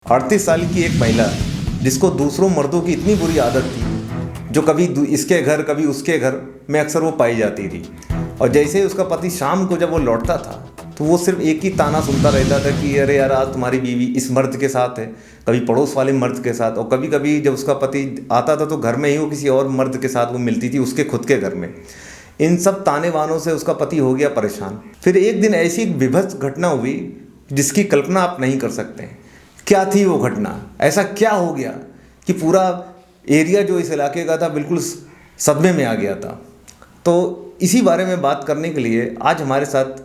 38 साल की एक महिला जिसको दूसरों मर्दों की इतनी बुरी आदत थी, जो कभी इसके घर कभी उसके घर में अक्सर वो पाई जाती थी। और जैसे ही उसका पति शाम को जब वो लौटता था तो वो सिर्फ एक ही ताना सुनता रहता था कि अरे यार आज तुम्हारी बीवी इस मर्द के साथ है, कभी पड़ोस वाले मर्द के साथ, और कभी कभी जब उसका पति आता था तो घर में ही वो किसी और मर्द के साथ वो मिलती थी, उसके खुद के घर में। इन सब ताने वानों से उसका पति हो गया परेशान। फिर एक दिन ऐसी एक विभत्स घटना हुई जिसकी कल्पना आप नहीं कर सकते। क्या थी वो घटना? ऐसा क्या हो गया कि पूरा एरिया जो इस इलाके का था बिल्कुल सदमे में आ गया था। तो इसी बारे में बात करने के लिए आज हमारे साथ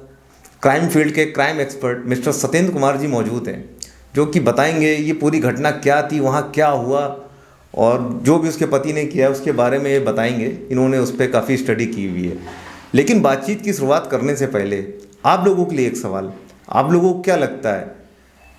क्राइम फील्ड के crime expert mister Satyendra Kumar ji मौजूद हैं, जो कि बताएंगे ये पूरी घटना क्या थी, वहाँ क्या हुआ, और जो भी उसके पति ने किया उसके बारे में ये बताएंगे। इन्होंने उस पर काफ़ी स्टडी की हुई है। लेकिन बातचीत की शुरुआत करने से पहले आप लोगों के लिए एक सवाल, आप लोगों को क्या लगता है,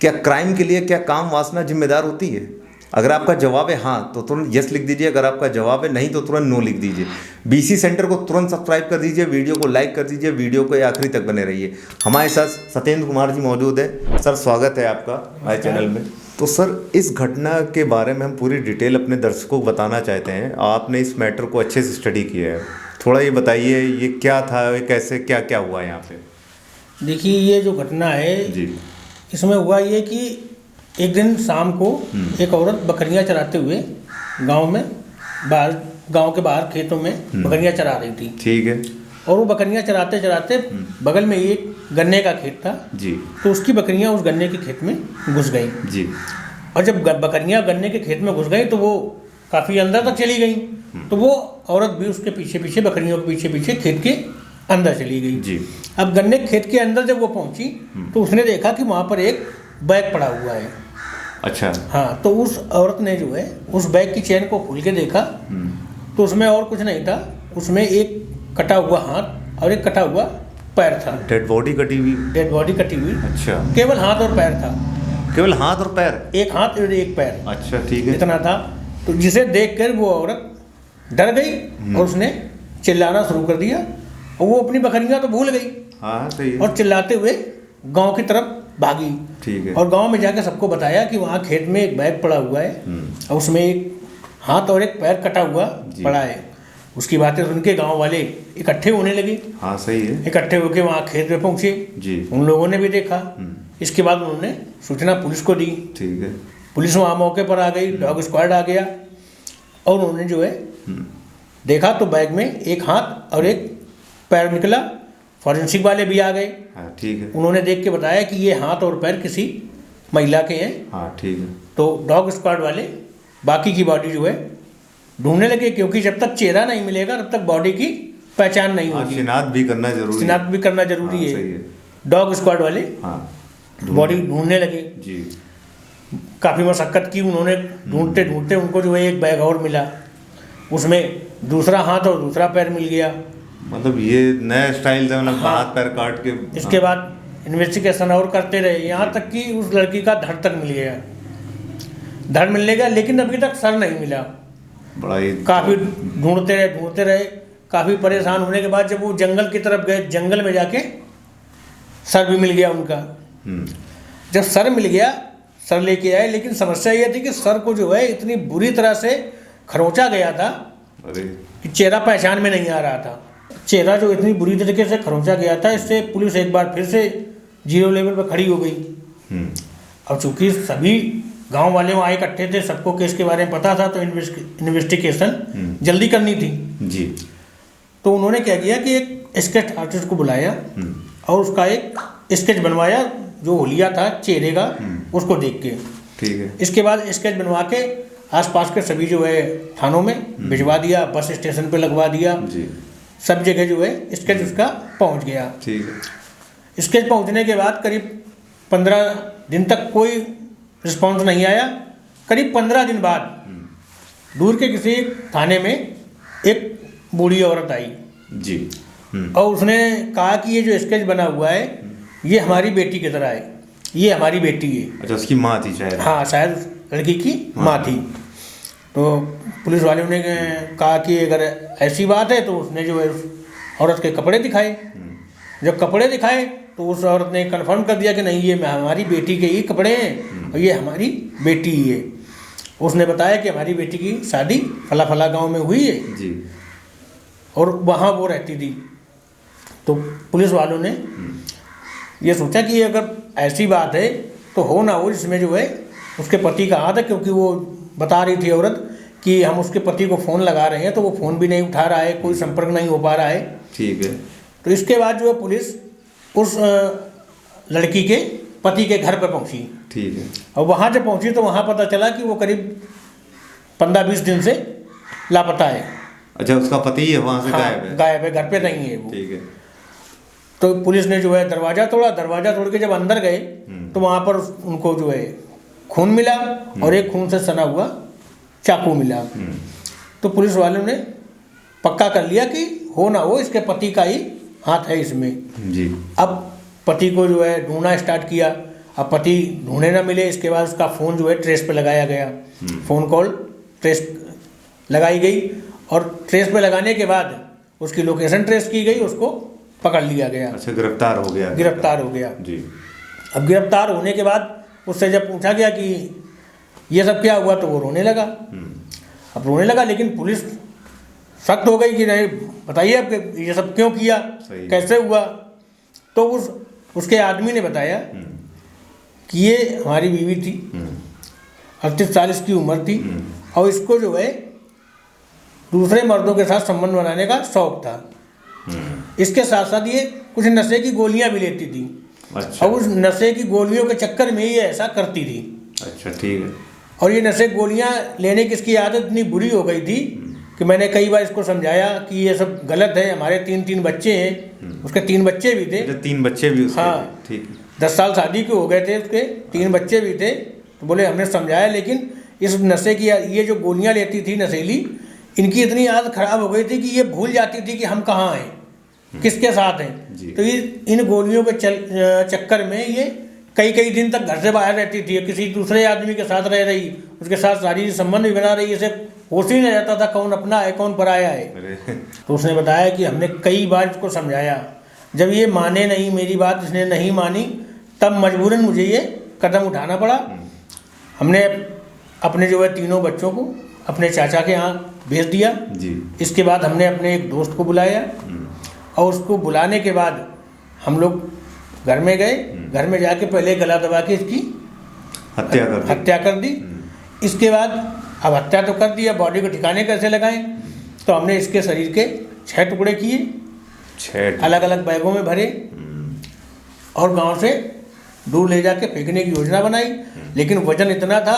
क्या क्राइम के लिए क्या काम वासना जिम्मेदार होती है? अगर आपका जवाब है हाँ तो तुरंत यस लिख दीजिए, अगर आपका जवाब है नहीं तो तुरंत नो लिख दीजिए। बीसी सेंटर को तुरंत सब्सक्राइब कर दीजिए, वीडियो को लाइक कर दीजिए, वीडियो को आखिरी तक बने रहिए। हमारे साथ सत्येंद्र कुमार जी मौजूद है। सर स्वागत है आपका हमारे चैनल में। तो सर इस घटना के बारे में हम पूरी डिटेल अपने दर्शकों को बताना चाहते हैं। आपने इस मैटर को अच्छे से स्टडी किया है, थोड़ा ये बताइए ये क्या था, ये कैसे क्या क्या हुआ यहाँ पे? देखिए ये जो घटना है जी, इसमें हुआ ये कि एक दिन शाम को एक औरत बकरियां चराते हुए गांव में गांव के बाहर खेतों में बकरियां चरा रही थी। ठीक है। और वो बकरियां चराते चराते बगल में एक गन्ने का खेत था जी, तो उसकी बकरियां उस गन्ने के खेत में घुस गई जी, और जब बकरियां गन्ने के खेत में घुस गई तो वो काफ़ी अंदर तक चली गई। तो वो औरत भी उसके पीछे पीछे बकरियों के पीछे पीछे खेत के अंदर चली गई। जी। अब गन्ने के खेत के अंदर जब वो पहुंची तो उसने देखा कि वहाँ पर एक बैग पड़ा हुआ है। अच्छा। हाँ, तो उस औरत ने जो है उस बैग की चेन को खोल के देखा तो उसमें और कुछ नहीं था, उसमें एक कटा हुआ हाथ और एक कटा हुआ पैर था। डेड बॉडी कटी हुई? डेड बॉडी कटी हुई। अच्छा। केवल हाथ और पैर था। केवल हाथ और पैर? एक हाथ और एक पैर। अच्छा, ठीक है। इतना था। तो जिसे देखकर वो औरत डर गई और उसने चिल्लाना शुरू कर दिया और वो अपनी बकरियां तो भूल गई। हाँ सही है। और चिल्लाते हुए गांव की तरफ भागी। ठीक है। और गांव में जाकर सबको बताया कि वहाँ खेत में एक बैग पड़ा हुआ है और उसमें एक हाथ और एक पैर कटा हुआ पड़ा है। उसकी बातें सुन के गाँव वाले इकट्ठे होने लगे। हाँ सही है। इकट्ठे होकर वहाँ खेत में पहुँचे जी। उन लोगों ने भी देखा। इसके बाद उन्होंने सूचना पुलिस को दी। ठीक है। पुलिस वहाँ मौके पर आ गई, डॉग स्क्वाड आ गया और उन्होंने जो है देखा तो बैग में एक हाथ और एक पैर निकला। फॉरेंसिक वाले भी आ गए। हाँ ठीक है। उन्होंने देख के बताया कि ये हाथ और पैर किसी महिला के हैं। हाँ ठीक है। तो डॉग स्क्वाड वाले बाकी की बॉडी जो है ढूंढने लगे, क्योंकि जब तक चेहरा नहीं मिलेगा तब तक बॉडी की पहचान नहीं होगी। शिनाख्त भी करना जरूरी है। शिनाख्त भी करना जरूरी हाँ, है। सही है। डॉग स्क्वाड वाले बॉडी ढूंढने लगे। जी। काफ़ी मशक्कत की उन्होंने, ढूंढते ढूंढते उनको जो है एक बैग और मिला, उसमें दूसरा हाथ और दूसरा पैर मिल गया। मतलब ये नया स्टाइल था, मतलब हाँ। हाथ पैर काट के। इसके बाद इन्वेस्टिगेशन और करते रहे, यहाँ तक कि उस लड़की का धड़ तक मिल गया। धड़ मिलने गया लेकिन अभी तक सर नहीं मिला। बड़ा ही काफ़ी ढूंढते रहे। काफ़ी परेशान होने के बाद जब वो जंगल की तरफ गए, जंगल में जाके सर भी मिल गया उनका। जब सर मिल गया, सर लेके आए, लेकिन समस्या ये थी कि सर को जो है इतनी बुरी तरह से खरोंचा गया था कि चेहरा पहचान में नहीं आ रहा था। चेहरा जो इतनी बुरी तरीके से खरोंचा गया था, इससे पुलिस एक बार फिर से जीरो लेवल पर खड़ी हो गई। अब चूंकि सभी गांव वाले वहाँ इकट्ठे थे, सबको केस के बारे में पता था, तो इन्वेस्टिगेशन जल्दी करनी थी जी। तो उन्होंने क्या किया कि एक स्केच आर्टिस्ट को बुलाया और उसका एक स्केच बनवाया जो होलिया था चेहरे का, उसको देख के। ठीक है। इसके बाद स्केच बनवा के आसपास के सभी जो है थानों में भिजवा दिया, बस स्टेशन पे लगवा दिया जी। सब जगह जो है स्केच उसका पहुंच गया। ठीक है। स्केच पहुंचने के बाद करीब 15 दिन तक कोई रिस्पॉन्स नहीं आया। करीब 15 दिन बाद दूर के किसी थाने में एक बूढ़ी औरत आई जी। और उसने कहा कि ये जो स्केच बना हुआ है ये हमारी बेटी की तरह है, ये हमारी बेटी है। अच्छा, उसकी माँ थी शायद? हाँ, शायद लड़की की माँ थी। तो पुलिस वालों ने कहा कि अगर ऐसी बात है तो उसने जो है उस औरत के कपड़े दिखाए। जब कपड़े दिखाए तो उस औरत ने कंफर्म कर दिया कि नहीं, ये हमारी बेटी के ही कपड़े हैं और ये हमारी बेटी ही है। उसने बताया कि हमारी बेटी की शादी फला फला गांव में हुई है जी। और वहाँ वो रहती थी। तो पुलिस वालों ने ये सोचा कि अगर ऐसी बात है तो हो ना हो जिसमें जो है उसके पति का हाथ है, क्योंकि वो बता रही थी औरत कि हम उसके पति को फ़ोन लगा रहे हैं तो वो फ़ोन भी नहीं उठा रहा है, कोई संपर्क नहीं हो पा रहा है। ठीक है। तो इसके बाद जो है पुलिस उस लड़की के पति के घर पर पहुंची। ठीक है। और वहाँ जब पहुंची तो वहाँ पता चला कि वो करीब 15-20 दिन से लापता है। अच्छा, उसका पति है वहाँ से हाँ, गायब है? गायब है, घर पे नहीं है वो। ठीक है। तो पुलिस ने जो है दरवाज़ा तोड़ा, दरवाज़ा तोड़ के जब अंदर गए तो वहाँ पर उनको जो है खून मिला और एक खून से सना हुआ चाकू मिला। तो पुलिस वालों ने पक्का कर लिया कि हो ना हो इसके पति का ही हाथ है इसमें जी। अब पति को जो है ढूंढना स्टार्ट किया। अब पति ढूंढे ना मिले, इसके बाद उसका फ़ोन जो है ट्रेस पे लगाया गया। फ़ोन कॉल ट्रेस लगाई गई और ट्रेस पे लगाने के बाद उसकी लोकेशन ट्रेस की गई, उसको पकड़ लिया गया। अच्छा, गिरफ्तार हो गया? गिरफ्तार हो गया जी। अब गिरफ्तार होने के बाद उससे जब पूछा गया कि ये सब क्या हुआ तो वो रोने लगा। अब रोने लगा, लेकिन पुलिस सख्त हो गई कि नहीं बताइए अब ये सब क्यों किया, कैसे हुआ। तो उसके आदमी ने बताया कि ये हमारी बीवी थी, 38 साल इसकी उम्र थी और इसको जो है दूसरे मर्दों के साथ संबंध बनाने का शौक था। इसके साथ साथ ये कुछ नशे की गोलियां भी लेती थी। अच्छा। और उस नशे की गोलियों के चक्कर में ही ऐसा करती थी। अच्छा, ठीक है। और ये नशे गोलियां लेने की इसकी आदत इतनी बुरी हो गई थी कि मैंने कई बार इसको समझाया कि ये सब गलत है, हमारे 3 बच्चे हैं, उसके 3 बच्चे भी थे। अच्छा, 3 बच्चे भी उसके? हाँ। ठीक है। 10 साल शादी के हो गए थे उसके, 3 बच्चे भी थे। तो बोले हमने समझाया, लेकिन इस नशे की ये जो गोलियां लेती थी नशेली, इनकी इतनी आदत खराब हो गई थी कि ये भूल जाती थी कि हम कहाँ हैं, किसके साथ हैं। तो ये इन गोलियों के चक्कर में ये कई दिन तक घर से बाहर रहती थी, किसी दूसरे आदमी के साथ रह रही, उसके साथ शारीरिक संबंध भी बना रही, इसे होश ही नहीं रहता था कौन अपना है कौन पराया है। तो उसने बताया कि हमने कई बार इसको समझाया, जब ये माने नहीं मेरी बात, इसने नहीं मानी, तब मजबूरन मुझे ये कदम उठाना पड़ा। हमने अपने जो है 3 बच्चों को अपने चाचा के यहाँ भेज दिया जी। इसके बाद हमने अपने एक दोस्त को बुलाया और उसको बुलाने के बाद हम लोग घर में गए। घर में जाके पहले गला दबा के इसकी हत्या कर दी। इसके बाद अब हत्या तो कर दी, अब बॉडी को ठिकाने कैसे लगाएं, तो हमने इसके शरीर के 6 टुकड़े किए, 6 अलग अलग बैगों में भरे और गांव से दूर ले जाके फेंकने की योजना बनाई। लेकिन वजन इतना था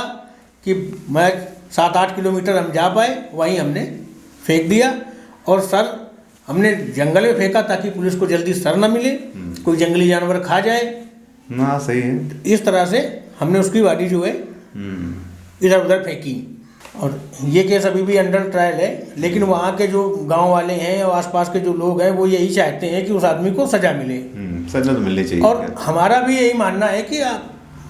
कि मैं 7-8 किलोमीटर हम जा पाए, वहीं हमने फेंक दिया। और सर हमने जंगल में फेंका ताकि पुलिस को जल्दी सर न मिले, कोई जंगली जानवर खा जाए ना। सही है। इस तरह से हमने उसकी बॉडी जो है इधर उधर फेंकी। और ये केस अभी भी अंडर ट्रायल है, लेकिन वहाँ के जो गांव वाले हैं और आसपास के जो लोग हैं वो यही चाहते हैं कि उस आदमी को सजा मिले। सजा तो मिलनी चाहिए। और हमारा भी यही मानना है कि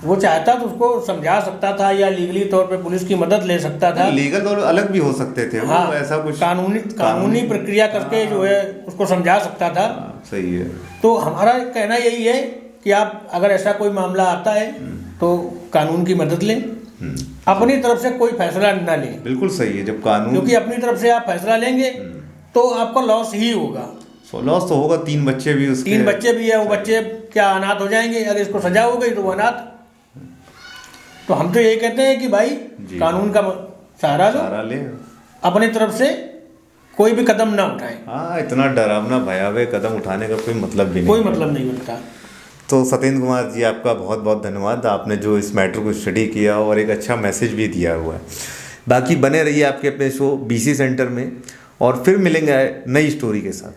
वो चाहता तो उसको समझा सकता था या लीगली तौर पे पुलिस की मदद ले सकता था। लीगल तौर अलग भी हो सकते थे। हाँ, वो ऐसा कुछ कानूनी प्रक्रिया करके जो है उसको समझा सकता था। सही है। तो हमारा कहना यही है कि आप अगर ऐसा कोई मामला आता है तो कानून की मदद लें, अपनी तरफ से कोई फैसला ना लें। बिल्कुल सही है। जब कानून, क्योंकि अपनी तरफ से आप फैसला लेंगे तो आपको लॉस ही होगा। लॉस तो होगा। 3 बच्चे भी उसके, 3 बच्चे भी है, वो बच्चे क्या अनाथ हो जाएंगे अगर इसको सजा हो गई तो वो अनाथ। तो हम तो यही कहते हैं कि भाई कानून का सहारा ले, अपनी तरफ से कोई भी कदम ना उठाएं। हाँ, इतना डरावना भयावह कदम उठाने का कोई मतलब भी नहीं, कोई मतलब नहीं बनता। तो सत्येंद्र कुमार जी, आपका बहुत बहुत धन्यवाद। आपने जो इस मैटर को स्टडी किया और एक अच्छा मैसेज भी दिया हुआ है। बाकी बने रहिए आपके अपने शो BC सेंटर में, और फिर मिलेंगे नई स्टोरी के साथ।